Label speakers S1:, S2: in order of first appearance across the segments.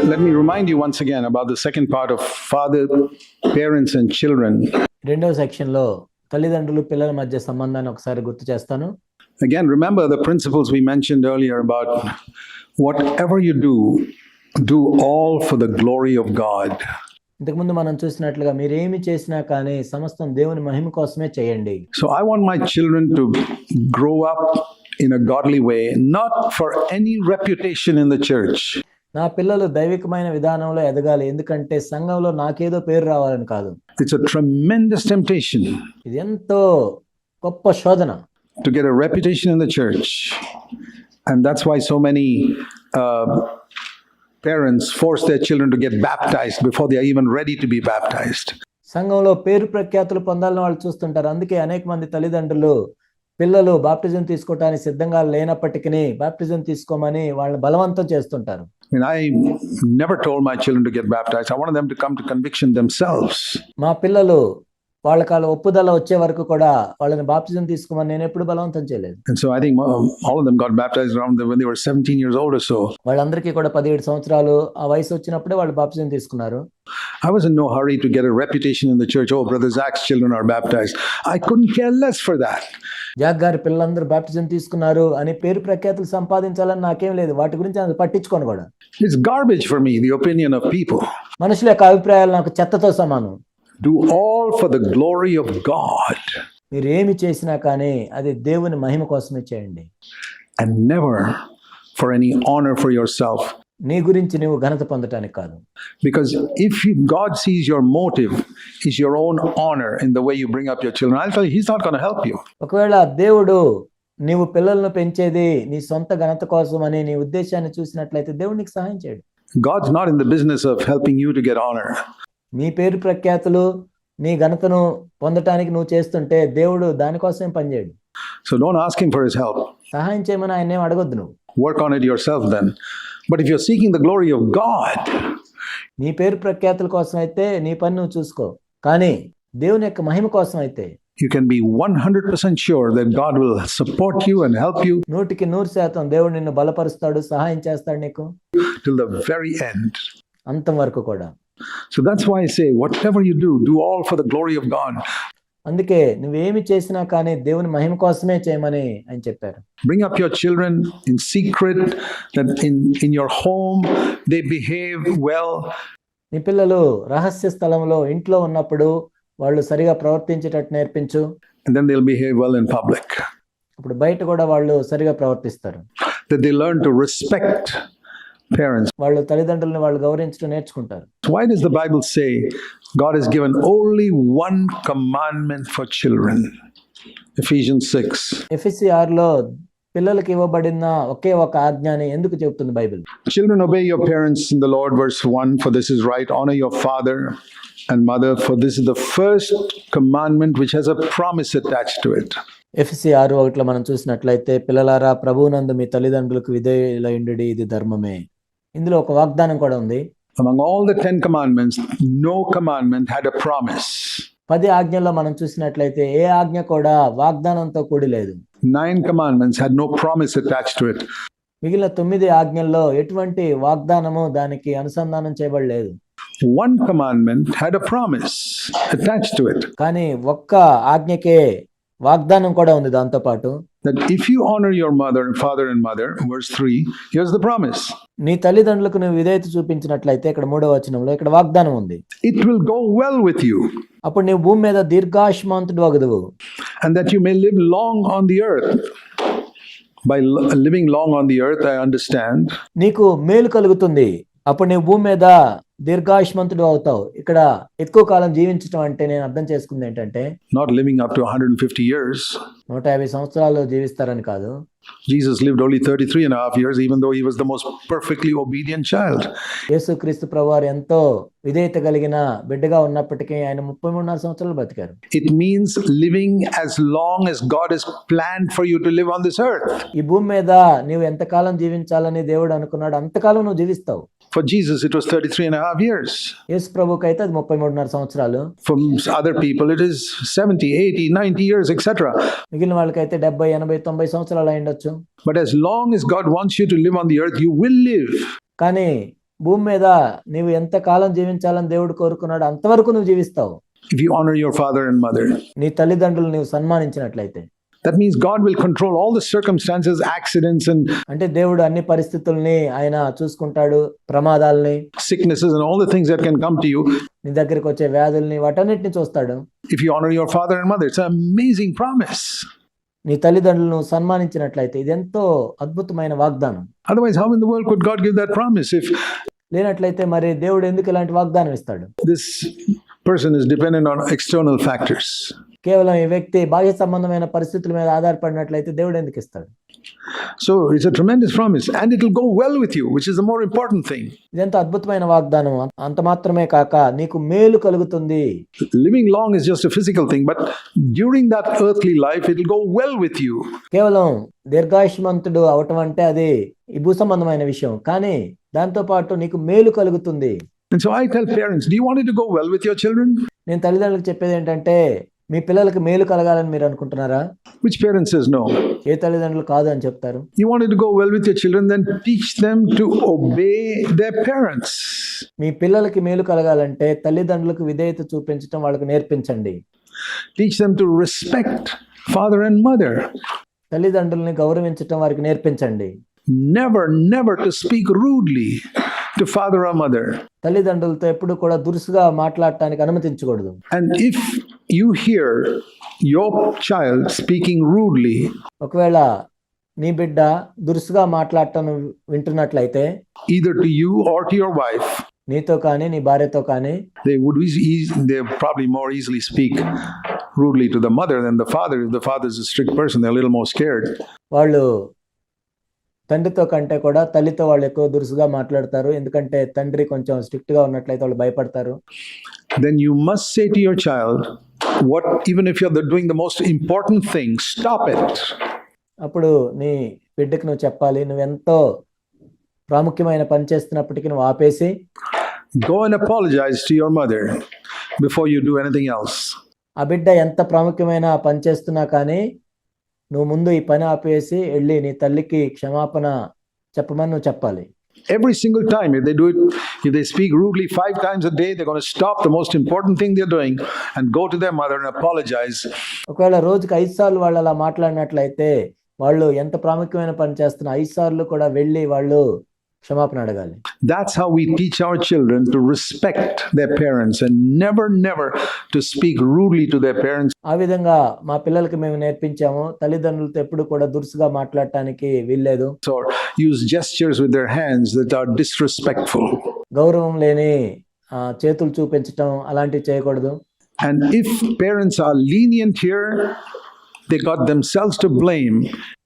S1: Let me remind you once again about the second part of father, parents and children.
S2: రెండవ సెక్షన్లో తల్లిదండ్రులు పిల్లల మధ్య సంబంధాన్ని ఒకసారి గుర్తు చేస్తాను.
S1: Again, remember the principles we mentioned earlier about whatever you do all for the glory of God.
S2: ఇంతకుముందు మనం చూసినట్లుగా మీరేమి చేసినా కానీ సమస్తం దేవుని మహిమ కోసమే చేయండి.
S1: So I want my children to grow up in a godly way, not for any reputation in the church.
S2: నా పిల్లలు దైవికమైన విధానంలో ఎదగాలి, ఎందుకంటే సంఘంలో నాకేదో పేరు రావాలని కాదు.
S1: It's a tremendous temptation.
S2: ఇది ఎంతో గొప్ప శోధన.
S1: To get a reputation in the church. And that's why so many parents force their children to get baptized before they are even ready to be baptized.
S2: సంఘంలో పేరు ప్రఖ్యాతులు పొందాలని వాళ్ళు చూస్తుంటారు. అందుకే అనేక మంది తల్లిదండ్రులు పిల్లలు బాప్టిజం తీసుకోవడానికి సిద్ధంగా లేనప్పటికీ బాప్టిజం తీసుకోమని వాళ్ళని బలవంతం చేస్తుంటారు.
S1: I never told my children to get baptized. I wanted them to come to conviction themselves.
S2: మా పిల్లలు వాళ్ళకి ఒప్పుదల వచ్చే వరకు కూడా వాళ్ళని బాప్టిజం తీసుకోమని నేను ఎప్పుడు బలవంతం చేయలేదు.
S1: And so I think all of them got baptized around when they were 17 years old or so.
S2: వాళ్ళందరికీ కూడా 17 సంవత్సరాలు ఆ వయసు వచ్చినప్పుడే వాళ్ళు బాప్టిజం తీసుకున్నారు.
S1: I was in no hurry to get a reputation in the church. Oh, Brother Zach's children are baptized. I couldn't care less for that.
S2: Jack గారి పిల్లలందరూ బాప్టిజం తీసుకున్నారు అని పేరు ప్రఖ్యాతులు సంపాదించాలని నాకేం లేదు. వాటి గురించి అది పట్టించుకోను కూడా.
S1: It's garbage for me, the opinion of people.
S2: మనుషుల యొక్క అభిప్రాయాలు నాకు చెత్తతో సమానం.
S1: Do all for the glory of God.
S2: మీరు ఏమి చేసినా కానీ అది దేవుని మహిమ కోసమే చేయండి.
S1: And never for any honor for yourself.
S2: నీ గురించి నువ్వు ఘనత పొందటానికి కాదు.
S1: Because if God sees your motive is your own honor in the way you bring up your children, I'll tell you, He's not going to help you.
S2: ఒకవేళ దేవుడు నీవు పిల్లలను పెంచేది నీ సొంత ఘనత కోసం అని నీ ఉద్దేశాన్ని చూసినట్లయితే దేవుడు నీకు సహాయం చేయడు.
S1: God's not in the business of helping you to get honor.
S2: నీ పేరు ప్రఖ్యాతులు నీ ఘనతను పొందటానికి నువ్వు చేస్తుంటే దేవుడు దానికోసం పనిచేయడు.
S1: So don't ask Him for His help.
S2: సహాయం చేయమని ఆయన ఏం అడగొద్దు నువ్వు.
S1: Work on it yourself then. But if you're seeking the glory of God,
S2: నీ పేరు ప్రఖ్యాతుల కోసం అయితే నీ పని నువ్వు చూసుకో. కానీ దేవుని యొక్క మహిమ కోసం అయితే
S1: you can be 100% sure that God will support you and help you
S2: 100% దేవుడు నిన్ను బలపరుస్తాడు, సహాయం చేస్తాడు నీకు
S1: till the very end.
S2: అంతం వరకు కూడా.
S1: So that's why I say whatever you do all for the glory of God.
S2: అందుకే నువ్వేమి చేసినా కానీ దేవుని మహిమ కోసమే చేయమని ఆయన చెప్పారు.
S1: Bring up your children in secret, that in your home they behave well.
S2: నీ పిల్లలు రహస్య స్థలంలో ఇంట్లో ఉన్నప్పుడు వాళ్ళు సరిగా ప్రవర్తించేటట్టు నేర్పించు.
S1: And then they'll behave well in public.
S2: అప్పుడు బయట కూడా వాళ్ళు సరిగా ప్రవర్తిస్తారు.
S1: That they learn to respect parents.
S2: వాళ్ళు తల్లిదండ్రులను వాళ్ళు గౌరవించడం నేర్చుకుంటారు.
S1: Why does the Bible say God has given only one commandment for children? Ephesians 6.
S2: ఎఫెసీ 6లో పిల్లలకు ఇవ్వబడిన ఒకే ఒక ఆజ్ఞని ఎందుకు చెబుతుంది Bible?
S1: Children, obey your parents in the Lord, verse 1, for this is right. Honor your father and mother, for this is the first commandment which has a promise attached to it.
S2: ఎఫెసీ 6:1 మనం చూసినట్లయితే, పిల్లలారా ప్రభువునందు మీ తల్లిదండ్రులకు విధేయులైయుండుడి, ఇది ధర్మమే. ఇందులో ఒక వాగ్దానం కూడా ఉంది.
S1: Among all the 10 commandments, no commandment had a promise.
S2: 10 ఆజ్ఞల్లో మనం చూసినట్లయితే ఏ ఆజ్ఞ కూడా వాగ్దానంతో కూడి లేదు.
S1: 9 commandments had no promise attached to it.
S2: మిగిలిన 9 ఆజ్ఞల్లో ఎటువంటి వాగ్దానము దానికి అనుసంధానం చేయబడలేదు.
S1: One commandment had a promise attached to it.
S2: కానీ ఒక్క ఆజ్ఞకే వాగ్దానం కూడా ఉంది దాంతో పాటు.
S1: That if you honor your father and mother, verse 3, here's the promise.
S2: నీ తల్లిదండ్రులకు నువ్వు విధేయత చూపించినట్లయితే, ఇక్కడ 3వ వచనంలో ఇక్కడ వాగ్దానం ఉంది.
S1: It will go well with you.
S2: అప్పుడు నీవు భూమి మీద దీర్ఘాయుష్మంతుడు అగుదువు.
S1: And that you may live long on the earth. By living long on the earth, I understand.
S2: నీకు మేలు కలుగుతుంది. అప్పుడు నీవు భూమి మీద దీర్ఘాయుష్మంతుడు అవుతావు. ఇక్కడ ఎక్కువ కాలం జీవించడం అంటే నేను అర్థం చేసుకుంది ఏంటంటే,
S1: not living up to 150 years.
S2: 150 సంవత్సరాలు జీవిస్తారని కాదు.
S1: Jesus lived only 33 and a half years, even though he was the most perfectly obedient child.
S2: యేసుక్రీస్తు ప్రభువారు ఎంతో విధేయత కలిగిన బిడ్డగా ఉన్నప్పటికీ ఆయన 33.5 సంవత్సరాలు బతికారు.
S1: It means living as long as God has planned for you to live on this earth.
S2: ఈ భూమి మీద నీవు ఎంతకాలం జీవించాలని దేవుడు అనుకున్నాడు అంతకాలం నువ్వు జీవిస్తావు.
S1: For Jesus it was 33 and a half years.
S2: యేసు ప్రభువుకి అయితే అది 33.5 సంవత్సరాలు.
S1: For other people it is 70, 80, 90 years, etc.
S2: మిగిలిన వాళ్ళకైతే 70, 80, 90 సంవత్సరాలు అయ్యుండొచ్చు.
S1: But as long as God wants you to live on the earth, you will live.
S2: కానీ భూమి మీద నీవు ఎంత కాలం జీవించాలని దేవుడు కోరుకున్నాడు అంతవరకు నువ్వు జీవిస్తావు.
S1: If you honor your father and mother,
S2: నీ తల్లిదండ్రులు నీవు సన్మానించినట్లయితే,
S1: that means God will control all the circumstances, accidents, and
S2: అంటే దేవుడు అన్ని పరిస్థితుల్ని ఆయన చూసుకుంటాడు, ప్రమాదాలని,
S1: sicknesses, and all the things that can come to you.
S2: నీ దగ్గరికి వచ్చే వ్యాధుల్ని, వాటన్నిటిని చూస్తాడు.
S1: If you honor your father and mother, it's an amazing promise.
S2: నీ తల్లిదండ్రులను సన్మానించినట్లయితే ఇది ఎంతో అద్భుతమైన వాగ్దానం.
S1: Otherwise, how in the world could God give that promise if
S2: లేనట్లయితే మరి దేవుడు ఎందుకు ఇలాంటి వాగ్దానం ఇస్తాడు?
S1: this person is dependent on external factors?
S2: కేవలం ఈ వ్యక్తి బాహ్య సంబంధమైన పరిస్థితుల మీద ఆధారపడినట్లయితే దేవుడు ఎందుకు ఇస్తాడు?
S1: So it's a tremendous promise, and it will go well with you, which is the more important thing.
S2: ఇదెంత అద్భుతమైన వాగ్దానం. అంత మాత్రమే కాక నీకు మేలు కలుగుతుంది.
S1: Living long is just a physical thing, but during that earthly life, it will go well with you.
S2: కేవలం దీర్ఘాయుష్మంతుడు అవటం అంటే అది ఈ భూ సంబంధమైన విషయం, కానీ దాంతో పాటు నీకు మేలు కలుగుతుంది.
S1: And so I tell parents, do you want it to go well with your children?
S2: నేను తల్లిదండ్రులకు చెప్పేది ఏంటంటే, మీ పిల్లలకు మేలు కలగాలని మీరు అనుకుంటున్నారా?
S1: Which parent says no?
S2: ఏ తల్లిదండ్రులు కాదు అని చెప్తారు?
S1: You want it to go well with your children, then teach them to obey their parents.
S2: మీ పిల్లలకి మేలు కలగాలంటే తల్లిదండ్రులకు విధేయత చూపించడం వాళ్ళకు నేర్పించండి.
S1: Teach them to respect father and mother.
S2: తల్లిదండ్రుల్ని గౌరవించటం వారికి నేర్పించండి.
S1: Never to speak rudely to father or mother.
S2: తల్లిదండ్రులతో ఎప్పుడు కూడా దురుసుగా మాట్లాడటానికి అనుమతించకూడదు.
S1: And if you hear your child speaking rudely,
S2: ఒకవేళ నీ బిడ్డ దురుసుగా మాట్లాడటం వింటున్నట్లయితే,
S1: either to you or to your wife,
S2: నీతో కానీ నీ భార్యతో కానీ,
S1: they probably more easily speak rudely to the mother than the father. If the father is a strict person, they're a little more scared.
S2: వాళ్ళు తండ్రితో కంటే కూడా తల్లితో వాళ్ళు ఎక్కువ దురుసుగా మాట్లాడతారు. ఎందుకంటే తండ్రి కొంచెం స్ట్రిక్ట్ గా ఉన్నట్లయితే వాళ్ళు భయపడతారు.
S1: Then you must say to your child, even if you're doing the most important thing, stop it.
S2: అప్పుడు నీ బిడ్డకి నువ్వు చెప్పాలి, నువ్వెంతో ప్రాముఖ్యమైన పని చేస్తున్నప్పటికీ నువ్వు ఆపేసి,
S1: go and apologize to your mother before you do anything else.
S2: ఆ బిడ్డ ఎంత ప్రాముఖ్యమైన పని చేస్తున్నా కానీ నువ్వు ముందు ఈ పని ఆపేసి వెళ్ళి నీ తల్లికి క్షమాపణ చెప్పమని నువ్వు చెప్పాలి.
S1: Every single time, if they speak rudely 5 times a day, they're going to stop the most important thing they're doing and go to their mother and apologize.
S2: ఒకవేళ రోజుకి 5 సార్లు వాళ్ళు అలా మాట్లాడినట్లయితే వాళ్ళు ఎంత ప్రాముఖ్యమైన పని చేస్తున్నా 5 సార్లు కూడా వెళ్ళి వాళ్ళు క్షమాపణ అడగాలి.
S1: That's how we teach our children to respect their parents and never to speak rudely to their parents.
S2: ఆ విధంగా మా పిల్లలకి మేము నేర్పించాము, తల్లిదండ్రులతో ఎప్పుడు కూడా దురుసుగా మాట్లాడటానికి వీల్లేదు.
S1: Or use gestures with their hands that are disrespectful.
S2: గౌరవం లేని చేతులు చూపించటం అలాంటివి చేయకూడదు.
S1: And if parents are lenient here, they got themselves to blame.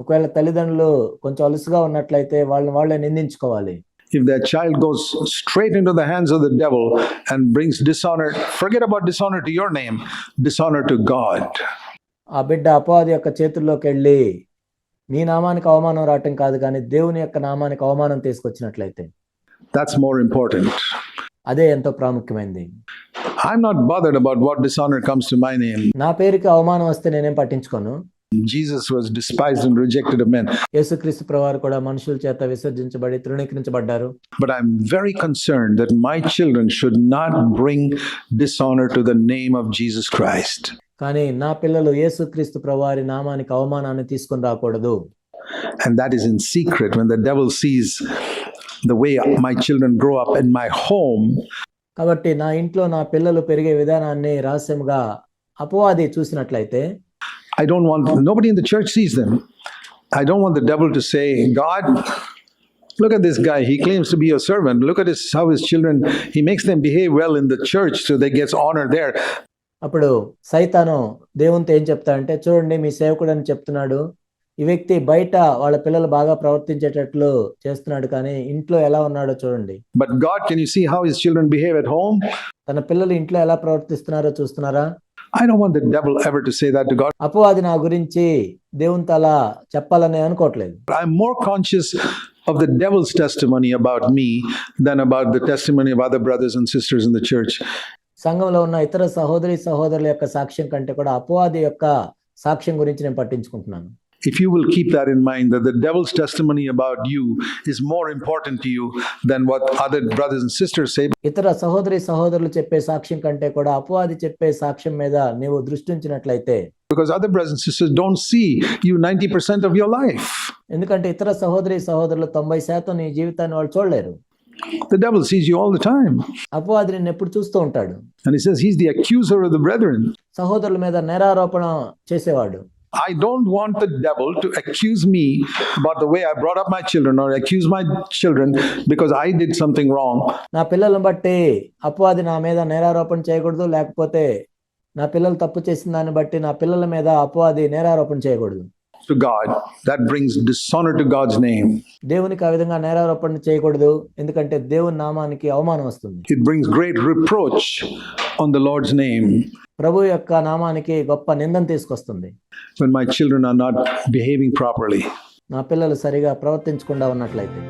S2: ఒకవేళ తల్లిదండ్రులు కొంచెం అలుసుగా ఉన్నట్లయితే వాళ్ళే నిందించుకోవాలి.
S1: If their child goes straight into the hands of the devil and brings dishonor, forget about dishonor to your name, dishonor to God.
S2: ఆ బిడ్డ అపవాది యొక్క చేతుల్లోకి వెళ్ళి నీ నామానికి అవమానం రావటం కాదు కానీ దేవుని యొక్క నామానికి అవమానం తీసుకొచ్చినట్లయితే,
S1: that's more important.
S2: అదే ఎంతో ప్రాముఖ్యమైనది.
S1: I'm not bothered about what dishonor comes to my name.
S2: నా పేరుకి అవమానం వస్తే నేనేం పట్టించుకోను.
S1: Jesus was despised and rejected of men.
S2: యేసుక్రీస్తు ప్రభువారు కూడా మనుషుల చేత విసర్జించబడి తృణీకరించబడ్డారు.
S1: But I'm very concerned that my children should not bring dishonor to the name of Jesus Christ.
S2: కానీ నా పిల్లలు యేసుక్రీస్తు ప్రభువారి నామానికి అవమానాన్ని తీసుకొని రాకూడదు.
S1: And that is in secret. When the devil sees the way my children grow up in my home,
S2: కాబట్టి నా ఇంట్లో నా పిల్లలు పెరిగే విధానాన్ని రహస్యంగా అపవాది చూసినట్లయితే,
S1: I don't want, nobody in the church sees them. I don't want the devil to say, God, look at this guy. He claims to be your servant. Look at how his children, he makes them behave well in the church so they get honor there.
S2: అప్పుడు సైతాను దేవునితో ఏం చెప్తాడంటే, చూడండి మీ సేవకుడు అని చెప్తున్నాడు, ఈ వ్యక్తి బయట వాళ్ళ పిల్లలు బాగా ప్రవర్తించేటట్లు చేస్తున్నాడు కానీ ఇంట్లో ఎలా ఉన్నాడో చూడండి.
S1: But God, can you see how his children behave at home?
S2: తన పిల్లలు ఇంట్లో ఎలా ప్రవర్తిస్తున్నారో చూస్తున్నారా?
S1: I don't want the devil ever to say that to God.
S2: అపవాది నా గురించి దేవునితో అలా చెప్పాలని అనుకోవట్లేదు.
S1: I'm more conscious of the devil's testimony about me than about the testimony of other brothers and sisters in the church.
S2: సంఘంలో ఉన్న ఇతర సహోదరుల యొక్క సాక్ష్యం కంటే కూడా అపవాది యొక్క సాక్ష్యం గురించి నేను పట్టించుకుంటున్నాను.
S1: if you will keep that in mind, that the devil's testimony about you is more important to you than what other brothers and sisters say,
S2: ఇతర సహోదరులు చెప్పే సాక్ష్యం కంటే కూడా అపవాది చెప్పే సాక్ష్యం మీద నీవు దృష్టి ఉంచినట్లయితే,
S1: because other brothers and sisters don't see you 90% of your life.
S2: ఎందుకంటే ఇతర సహోదరులు 90% నీ జీవితాన్ని వాళ్ళు చూడలేరు.
S1: The devil sees you all the time.
S2: అపవాది నిన్ను ఎప్పుడు చూస్తూ ఉంటాడు.
S1: And he says he's the accuser of the brethren.
S2: సహోదరుల మీద నేరారోపణ చేసేవాడు.
S1: I don't want the devil to accuse me about the way I brought up my children, or accuse my children because I did something wrong.
S2: నా పిల్లలను బట్టి అపవాది నా మీద నేరారోపణ చేయకూడదు, లేకపోతే నా పిల్లలు తప్పు చేసిన దాన్ని బట్టి నా పిల్లల మీద అపవాది నేరారోపణ చేయకూడదు.
S1: To God, that brings dishonor to God's name.
S2: దేవునికి ఆ విధంగా నేరారోపణ చేయకూడదు, ఎందుకంటే దేవుని నామానికి అవమానం వస్తుంది.
S1: It brings great reproach on the Lord's name.
S2: ప్రభు యొక్క నామానికి గొప్ప నిందను తీసుకొస్తుంది.
S1: When my children are not behaving properly.
S2: నా పిల్లలు సరిగా ప్రవర్తించకుండా ఉన్నట్లయితే.